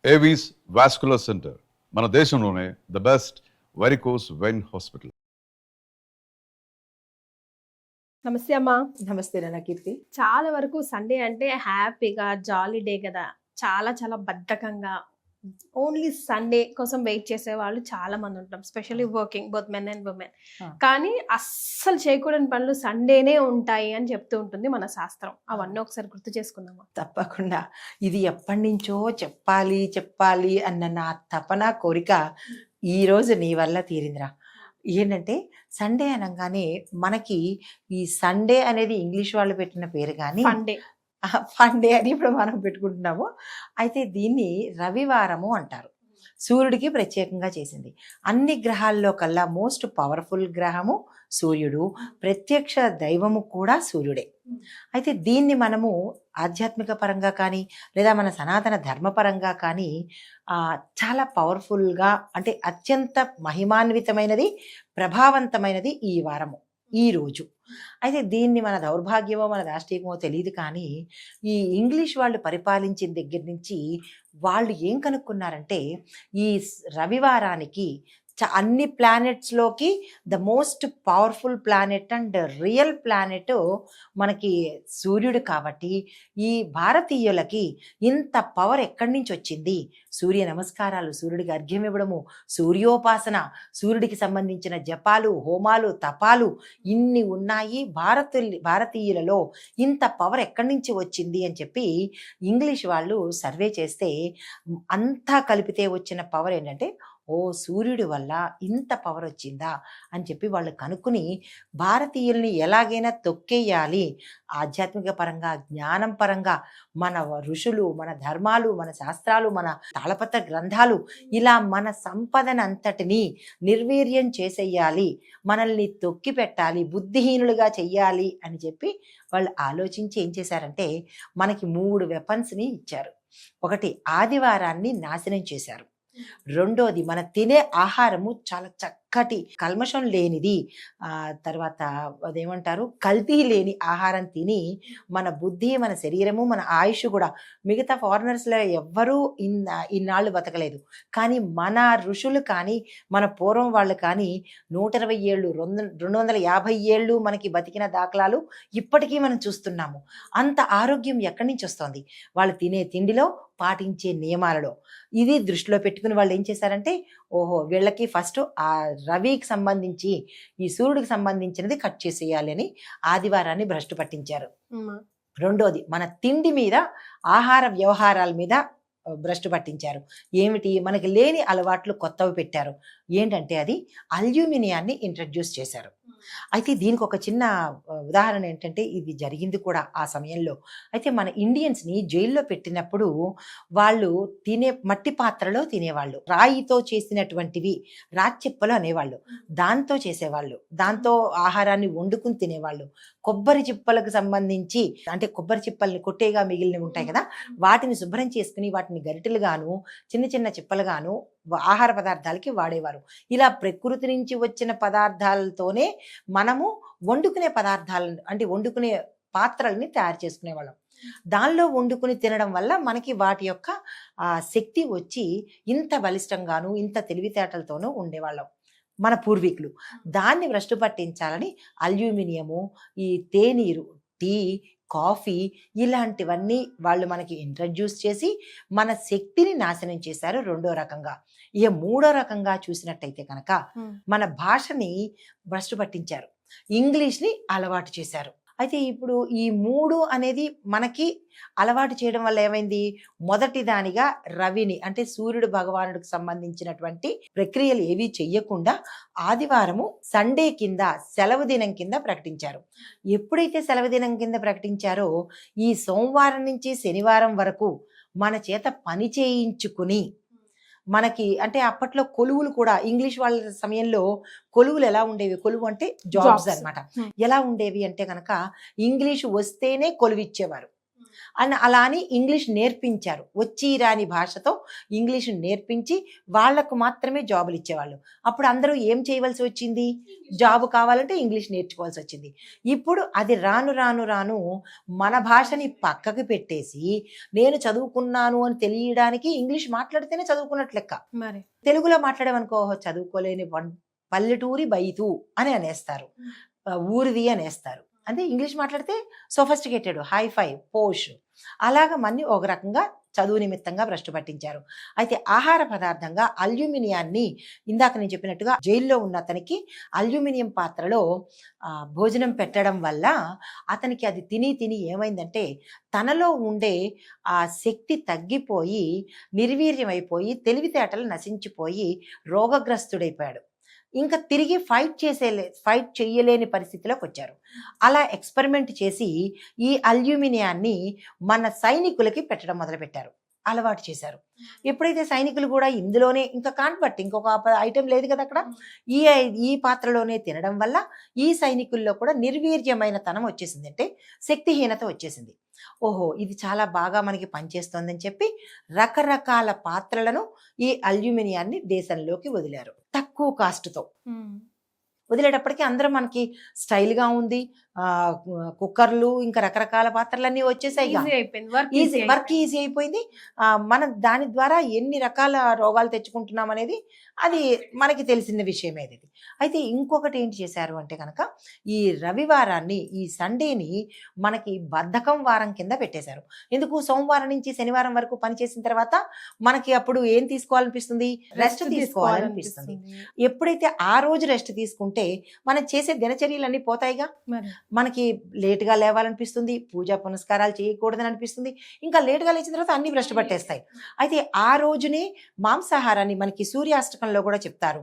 Avis vascular centre మన దేశంలోనే the best varicose vein hospital. నమస్తే అమ్మా. నమస్తే నాన్న కీర్తి. చాలా వరకు సండే అంటే హ్యాపీగా జాలీ డే కదా, చాలా చాలా బద్ధకంగా ఓన్లీ సండే కోసం వెయిట్ చేసే వాళ్ళు చాలా మంది ఉంటాం, specially working both men and women. కానీ అస్సలు చేయకూడని పనులు సండేనే ఉంటాయి అని చెప్తూ ఉంటుంది మన శాస్త్రం. అవన్నీ ఒకసారి గుర్తు చేసుకుందామా? తప్పకుండా. ఇది ఎప్పటి నుంచో చెప్పాలి చెప్పాలి అన్న నా తపన కోరిక ఈరోజు నీ వల్ల తీరిందిరా. ఏంటంటే సండే అనగానే మనకి ఈ సండే అనేది ఇంగ్లీష్ వాళ్ళు పెట్టిన పేరు కానీ సండే ఫండే అని ఇప్పుడు మనం పెట్టుకుంటున్నాము. అయితే దీన్ని రవివారము అంటారు. సూర్యుడికి ప్రత్యేకంగా చేసింది. అన్ని గ్రహాల్లో కల్లా మోస్ట్ పవర్ఫుల్ గ్రహము సూర్యుడు, ప్రత్యక్ష దైవము కూడా సూర్యుడే. అయితే దీన్ని మనము ఆధ్యాత్మిక పరంగా కానీ లేదా మన సనాతన ధర్మపరంగా కానీ చాలా పవర్ఫుల్గా, అంటే అత్యంత మహిమాన్వితమైనది, ప్రభావవంతమైనది ఈ వారము, ఈ రోజు. అయితే దీన్ని మన దౌర్భాగ్యమో మన దాష్టీకమో తెలియదు కానీ ఈ ఇంగ్లీష్ వాళ్ళు పరిపాలించిన దగ్గర నుంచి వాళ్ళు ఏం కనుక్కున్నారంటే ఈ రవివారానికి అన్ని ప్లానెట్స్లోకి the most powerful planet and real planet మనకి సూర్యుడు. కాబట్టి ఈ భారతీయులకి ఇంత పవర్ ఎక్కడి నుంచి వచ్చింది? సూర్య నమస్కారాలు, సూర్యుడికి అర్ఘ్యం ఇవ్వడము, సూర్యోపాసన, సూర్యుడికి సంబంధించిన జపాలు, హోమాలు, తపాలు ఇన్ని ఉన్నాయి. భారతీయులలో ఇంత పవర్ ఎక్కడి నుంచి వచ్చింది అని చెప్పి ఇంగ్లీష్ వాళ్ళు సర్వే చేస్తే అంతా కలిపితే వచ్చిన పవర్ ఏంటంటే, ఓ సూర్యుడి వల్ల ఇంత పవర్ వచ్చిందా అని చెప్పి వాళ్ళు కనుక్కుని భారతీయుల్ని ఎలాగైనా తొక్కేయాలి, ఆధ్యాత్మిక పరంగా, జ్ఞానం పరంగా మన ఋషులు, మన ధర్మాలు, మన శాస్త్రాలు, మన తాళపత్ర గ్రంథాలు, ఇలా మన సంపదనంతటినీ నిర్వీర్యం చేసేయాలి, మనల్ని తొక్కి పెట్టాలి, బుద్ధిహీనులుగా చెయ్యాలి అని చెప్పి వాళ్ళు ఆలోచించి ఏం చేశారంటే మనకి 3 వెపన్స్ని ఇచ్చారు. ఒకటి, ఆదివారాన్ని నాశనం చేశారు. రెండోది, మన తినే ఆహారము చాలా చక్కటి కల్మషం లేనిది, తర్వాత అదేమంటారు, కల్తీ లేని ఆహారం తిని మన బుద్ధి, మన శరీరము, మన ఆయుష్ కూడా, మిగతా ఫారినర్స్లో ఎవ్వరూ ఇన్నాళ్ళు బతకలేదు కానీ మన ఋషులు కానీ మన పూర్వం వాళ్ళు కానీ 120 ఏళ్ళు, 250 ఏళ్ళు మనకి బతికిన దాఖలాలు ఇప్పటికీ మనం చూస్తున్నాము. అంత ఆరోగ్యం ఎక్కడి నుంచి వస్తుంది? వాళ్ళు తినే తిండిలో, పాటించే నియమాలలో. ఇది దృష్టిలో పెట్టుకుని వాళ్ళు ఏం చేశారంటే, ఓహో వీళ్ళకి ఫస్ట్ ఆ రవికి సంబంధించి, ఈ సూర్యుడికి సంబంధించినది కట్ చేసేయాలి అని ఆదివారాన్ని భ్రష్టు పట్టించారు. రెండోది, మన తిండి మీద, ఆహార వ్యవహారాల మీద భ్రష్టు పట్టించారు. ఏమిటి? మనకి లేని అలవాట్లు కొత్తవి పెట్టారు. ఏంటంటే అది అల్యూమినియాన్ని ఇంట్రడ్యూస్ చేశారు. అయితే దీనికి ఒక చిన్న ఉదాహరణ ఏంటంటే, ఇది జరిగింది కూడా ఆ సమయంలో. అయితే మన ఇండియన్స్ని జైల్లో పెట్టినప్పుడు వాళ్ళు తినే మట్టి పాత్రలో తినేవాళ్ళు, రాయితో చేసినటువంటివి రాచిప్పలు అనేవాళ్ళు, దాంతో చేసేవాళ్ళు, దాంతో ఆహారాన్ని వండుకుని తినేవాళ్ళు. కొబ్బరి చిప్పలకు సంబంధించి, అంటే కొబ్బరి చిప్పల్ని కొట్టేగా మిగిలినవి ఉంటాయి కదా, వాటిని శుభ్రం చేసుకుని వాటిని గరిటెలుగాను, చిన్న చిన్న చిప్పలుగాను ఆహార పదార్థాలకి వాడేవారు. ఇలా ప్రకృతి నుంచి వచ్చిన పదార్థాలతోనే మనము వండుకునే పదార్థాలను, అంటే వండుకునే పాత్రల్ని తయారు చేసుకునేవాళ్ళం. దానిలో వండుకుని తినడం వల్ల మనకి వాటి యొక్క శక్తి వచ్చి ఇంత బలిష్టంగాను, ఇంత తెలివితేటలతోనూ ఉండేవాళ్ళం మన పూర్వీకులు. దాన్ని భ్రష్టు పట్టించాలని అల్యూమినియము, ఈ తేనీరు, టీ, కాఫీ ఇలాంటివన్నీ వాళ్ళు మనకి ఇంట్రడ్యూస్ చేసి మన శక్తిని నాశనం చేశారు. రెండో రకంగా. ఇక మూడో రకంగా చూసినట్టయితే కనుక మన భాషని భ్రష్టు పట్టించారు, ఇంగ్లీష్ని అలవాటు చేశారు. అయితే ఇప్పుడు ఈ 3 అనేది మనకి అలవాటు చేయడం వల్ల ఏమైంది? మొదటి దానిగా రవిని, అంటే సూర్యుడు భగవానుడికి సంబంధించినటువంటి ప్రక్రియలు ఏవి చెయ్యకుండా ఆదివారము సండే కింద, సెలవు దినం కింద ప్రకటించారు. ఎప్పుడైతే సెలవు దినం కింద ప్రకటించారో ఈ సోమవారం నుంచి శనివారం వరకు మన చేత పని చేయించుకుని, మనకి అంటే అప్పట్లో కొలువులు కూడా, ఇంగ్లీష్ వాళ్ళ సమయంలో కొలువులు ఎలా ఉండేవి? కొలువు అంటే జాబ్స్ అనమాట. ఎలా ఉండేవి అంటే కనుక ఇంగ్లీష్ వస్తేనే కొలువు ఇచ్చేవారు. అని అలా అని ఇంగ్లీష్ నేర్పించారు. వచ్చి రాని భాషతో ఇంగ్లీష్ నేర్పించి వాళ్లకు మాత్రమే జాబులు ఇచ్చేవాళ్ళు. అప్పుడు అందరూ ఏం చేయవలసి వచ్చింది? జాబ్ కావాలంటే ఇంగ్లీష్ నేర్చుకోవాల్సి వచ్చింది. ఇప్పుడు అది రాను రాను రాను మన భాషని పక్కకి పెట్టేసి నేను చదువుకున్నాను అని తెలియడానికి ఇంగ్లీష్ మాట్లాడితేనే చదువుకున్నట్లు లెక్క. మరి తెలుగులో మాట్లాడేమనుకో చదువుకోలేని పల్లెటూరి బైతు అని అనేస్తారు, ఊరిది అనేస్తారు. అంటే ఇంగ్లీష్ మాట్లాడితే సోఫిస్టికేటెడ్, హైఫై, పోష్, అలాగ మన్ని ఒక రకంగా చదువు నిమిత్తంగా భ్రష్టు పట్టించారు. అయితే ఆహార పదార్థంగా అల్యూమినియాన్ని, ఇందాక నేను చెప్పినట్టుగా జైల్లో ఉన్న అతనికి అల్యూమినియం పాత్రలో భోజనం పెట్టడం వల్ల అతనికి అది తిని తిని ఏమైందంటే తనలో ఉండే ఆ శక్తి తగ్గిపోయి నిర్వీర్యమైపోయి తెలివితేటలు నశించిపోయి రోగగ్రస్తుడైపోయాడు. ఇంకా తిరిగి ఫైట్ చేయలేని పరిస్థితిలోకి వచ్చారు. అలా ఎక్స్పెరిమెంట్ చేసి ఈ అల్యూమినియాన్ని మన సైనికులకి పెట్టడం మొదలుపెట్టారు, అలవాటు చేశారు. ఎప్పుడైతే సైనికులు కూడా ఇందులోనే ఇంకా కాన్వర్ట్, ఇంకొక ఐటెం లేదు కదా అక్కడ, ఈ పాత్రలోనే తినడం వల్ల ఈ సైనికుల్లో కూడా నిర్వీర్యమైన తనం వచ్చేసింది, అంటే శక్తిహీనత వచ్చేసింది. ఓహో, ఇది చాలా బాగా మనకి పనిచేస్తోందని చెప్పి రకరకాల పాత్రలను ఈ అల్యూమినియాన్ని దేశంలోకి వదిలారు తక్కువ కాస్ట్తో. వదిలేటప్పటికి అందరూ మనకి స్టైల్గా ఉంది, కుక్కర్లు ఇంకా రకరకాల పాత్రలన్నీ వచ్చేసాయి, వర్క్ ఈజీ అయిపోయింది. మనం దాని ద్వారా ఎన్ని రకాల రోగాలు తెచ్చుకుంటున్నాం అనేది అది మనకి తెలిసిన విషయమే. ఇది అయితే ఇంకొకటి ఏంటి చేశారు అంటే కనుక ఈ రవివారాన్ని, ఈ సండేని మనకి బద్ధకం వారం కింద పెట్టేశారు. ఎందుకు? సోమవారం నుంచి శనివారం వరకు పనిచేసిన తర్వాత మనకి అప్పుడు ఏం తీసుకోవాలనిపిస్తుంది? రెస్ట్ తీసుకోవాలనిపిస్తుంది. ఎప్పుడైతే ఆ రోజు రెస్ట్ తీసుకుంటే మనం చేసే దినచర్యలన్నీ పోతాయిగా. మనకి లేటుగా లేవాలనిపిస్తుంది, పూజా పునస్కారాలు చేయకూడదని అనిపిస్తుంది, ఇంకా లేటుగా లేచిన తర్వాత అన్ని భ్రష్టు పట్టేస్తాయి. అయితే ఆ రోజునే మాంసాహారాన్ని మనకి సూర్యాష్టకంలో కూడా చెప్తారు.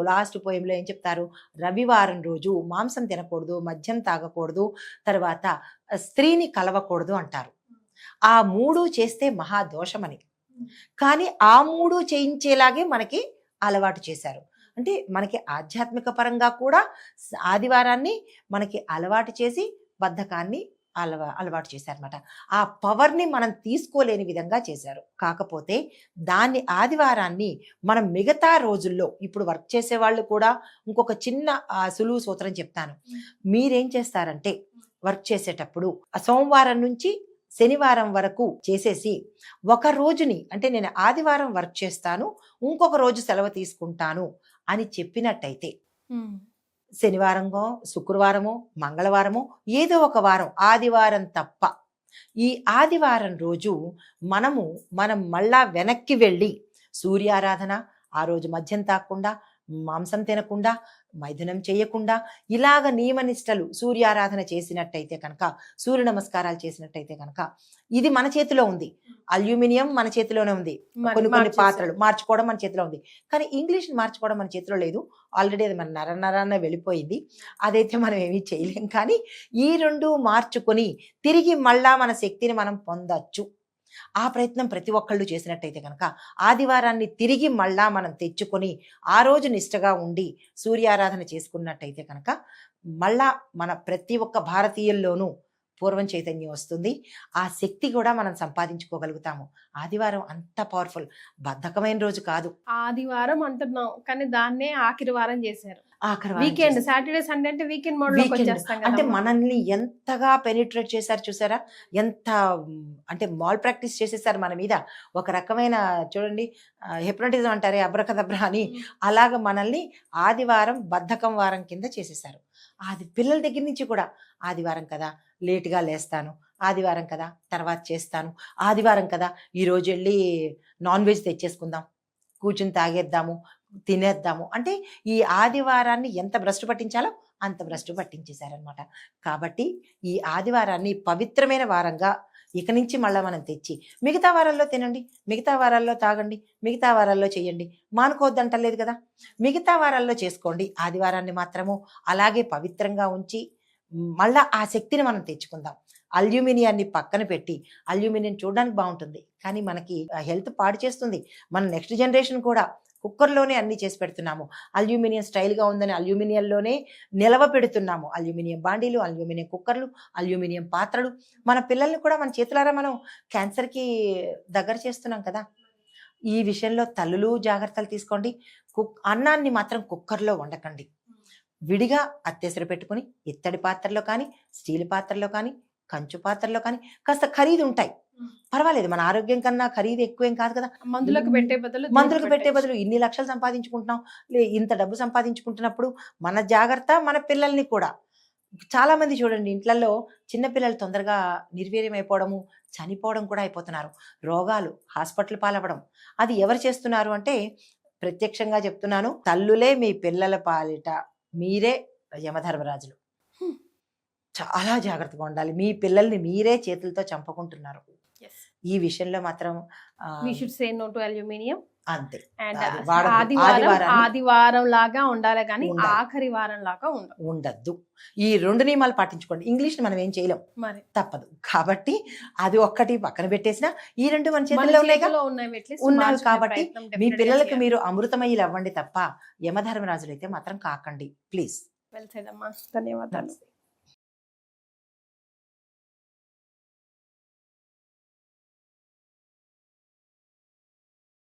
లాస్ట్ పోయంలో ఏం చెప్తారు? రవివారం రోజు మాంసం తినకూడదు, మద్యం తాగకూడదు, తర్వాత స్త్రీని కలవకూడదు అంటారు. ఆ 3 చేస్తే మహాదోషమని. కానీ ఆ 3 చేయించేలాగే మనకి అలవాటు చేశారు. అంటే మనకి ఆధ్యాత్మిక పరంగా కూడా ఆదివారాన్ని మనకి అలవాటు చేసి బద్ధకాన్ని అలవాటు చేశారన్నమాట. ఆ పవర్ని మనం తీసుకోలేని విధంగా చేశారు. కాకపోతే దాన్ని ఆదివారాన్ని మనం మిగతా రోజుల్లో, ఇప్పుడు వర్క్ చేసే వాళ్ళు కూడా ఇంకొక చిన్న సులువు సూత్రం చెప్తాను. మీరేం చేస్తారంటే వర్క్ చేసేటప్పుడు సోమవారం నుంచి శనివారం వరకు చేసేసి ఒక రోజుని, అంటే నేను ఆదివారం వర్క్ చేస్తాను, ఇంకొక రోజు సెలవు తీసుకుంటాను అని చెప్పినట్టయితే శనివారమో, శుక్రవారమో, మంగళవారమో, ఏదో ఒక వారం, ఆదివారం తప్ప ఈ ఆదివారం రోజు మనం మళ్ళా వెనక్కి వెళ్ళి సూర్యారాధన, ఆ రోజు మద్యం తాగకుండా, మాంసం తినకుండా, మైథునం చేయకుండా, ఇలాగ నియమనిష్టలు సూర్యారాధన చేసినట్టయితే కనుక, సూర్య నమస్కారాలు చేసినట్టయితే కనుక, ఇది మన చేతిలో ఉంది. అల్యూమినియం మన చేతిలోనే ఉంది, కొన్ని పాత్రలు మార్చుకోవడం మన చేతిలో ఉంది. కానీ ఇంగ్లీష్ మార్చుకోవడం మన చేతిలో లేదు. ఆల్రెడీ అది మన నరనరాన్న వెళ్ళిపోయింది, అదైతే మనం ఏమీ చేయలేం. కానీ ఈ 2 మార్చుకొని తిరిగి మళ్ళా మన శక్తిని మనం పొందొచ్చు. ఆ ప్రయత్నం ప్రతి ఒక్కళ్ళు చేసినట్టయితే కనుక ఆదివారాన్ని తిరిగి మళ్ళా మనం తెచ్చుకొని ఆ రోజు నిష్టగా ఉండి సూర్యారాధన చేసుకున్నట్టయితే కనుక మళ్ళా మన ప్రతి ఒక్క భారతీయుల్లోనూ పూర్వం చైతన్యం వస్తుంది. ఆ శక్తి కూడా మనం సంపాదించుకోగలుగుతాము. ఆదివారం అంత పవర్ఫుల్, బద్ధకమైన రోజు కాదు. ఆదివారం అంటున్నాం కానీ దాన్నే ఆఖరి వారం చేశారు. వీకెండ్, సాటర్డే సండే అంటే వీకెండ్ మోడ్ లోకి వచ్చేస్తాం కదా. అంటే మనల్ని ఎంతగా పెనిట్రేట్ చేశారు చూసారా, ఎంత అంటే మాల్ ప్రాక్టీస్ చేసేసారు మన మీద. ఒక రకమైన చూడండి, హిప్నోటిజం అంటారే, అబ్రకదబ్రా అని, అలాగ మనల్ని ఆదివారం బద్ధకం వారం కింద చేసేసారు. అది పిల్లల దగ్గర నుంచి కూడా, ఆదివారం కదా లేటుగా లేస్తాను, ఆదివారం కదా తర్వాత చేస్తాను, ఆదివారం కదా ఈరోజు వెళ్ళి నాన్ వెజ్ తెచ్చేసుకుందాం, కూర్చుని తాగేద్దాము, తినేద్దాము, అంటే ఈ ఆదివారాన్ని ఎంత భ్రష్టు పట్టించాలో అంత భ్రష్టు పట్టించేశారనమాట. కాబట్టి ఈ ఆదివారాన్ని పవిత్రమైన వారంగా ఇక నుంచి మళ్ళీ మనం తెచ్చి మిగతా వారాల్లో తినండి, మిగతా వారాల్లో తాగండి, మిగతా వారాల్లో చేయండి, మానుకోవద్దంటలేదు కదా. మిగతా వారాల్లో చేసుకోండి, ఆదివారాన్ని మాత్రము అలాగే పవిత్రంగా ఉంచి మళ్ళా ఆ శక్తిని మనం తెచ్చుకుందాం. అల్యూమినియాన్ని పక్కన పెట్టి, అల్యూమినియం చూడడానికి బాగుంటుంది కానీ మనకి హెల్త్ పాడు చేస్తుంది. మన నెక్స్ట్ జనరేషన్ కూడా కుక్కర్లోనే అన్ని చేసి పెడుతున్నాము. అల్యూమినియం స్టైల్గా ఉందని అల్యూమినియంలోనే నిలవ పెడుతున్నాము. అల్యూమినియం బాండీలు, అల్యూమినియం కుక్కర్లు, అల్యూమినియం పాత్రలు. మన పిల్లల్ని కూడా మన చేతులారా మనం క్యాన్సర్కి దగ్గర చేస్తున్నాం కదా. ఈ విషయంలో తల్లులు జాగ్రత్తలు తీసుకోండి. అన్నాన్ని మాత్రం కుక్కర్లో వండకండి. విడిగా అత్తెసరు పెట్టుకుని ఇత్తడి పాత్రలో కానీ, స్టీల్ పాత్రలో కానీ, కంచు పాత్రలో కానీ, కాస్త ఖరీదు ఉంటాయి, పర్వాలేదు. మన ఆరోగ్యం కన్నా ఖరీదు ఎక్కువేం కాదు కదా. మందులకు పెట్టే బదులు ఇన్ని లక్షలు సంపాదించుకుంటున్నాం, ఇంత డబ్బు సంపాదించుకుంటున్నప్పుడు మన జాగ్రత్త, మన పిల్లల్ని కూడా. చాలా మంది చూడండి ఇంట్లలో చిన్నపిల్లలు తొందరగా నిర్వీర్యం అయిపోవడము, చనిపోవడం కూడా అయిపోతున్నారు. రోగాలు, హాస్పిటల్ పాలవ్వడం. అది ఎవరు చేస్తున్నారు అంటే, ప్రత్యక్షంగా చెప్తున్నాను, తల్లులే మీ పిల్లల పాలిట మీరే యమధర్మరాజులు. చాలా జాగ్రత్తగా ఉండాలి. మీ పిల్లల్ని మీరే చేతులతో చంపుకుంటున్నారు. ఈ విషయంలో మాత్రం we should say no to aluminium. అంతే. And అది వాడద్దు. ఆదివారం లాగా ఉండాలి కానీ ఆఖరి వారం లాగా ఉండద్దు. ఈ 2 నియమాలు పాటించుకోండి. ఇంగ్లీష్ మనం ఏం చేయలేం, మరి తప్పదు. కాబట్టి అది ఒక్కటి పక్కన పెట్టేసినా ఈ 2 మన చేతుల్లో ఉన్నాయి కాబట్టి మీ పిల్లలకి మీరు అమృతమయ్యలు అవ్వండి తప్ప యమధర్మరాజులు అయితే మాత్రం కాకండి ప్లీజ్. వెల్ సెడ్ అమ్మా, ధన్యవాదాలు.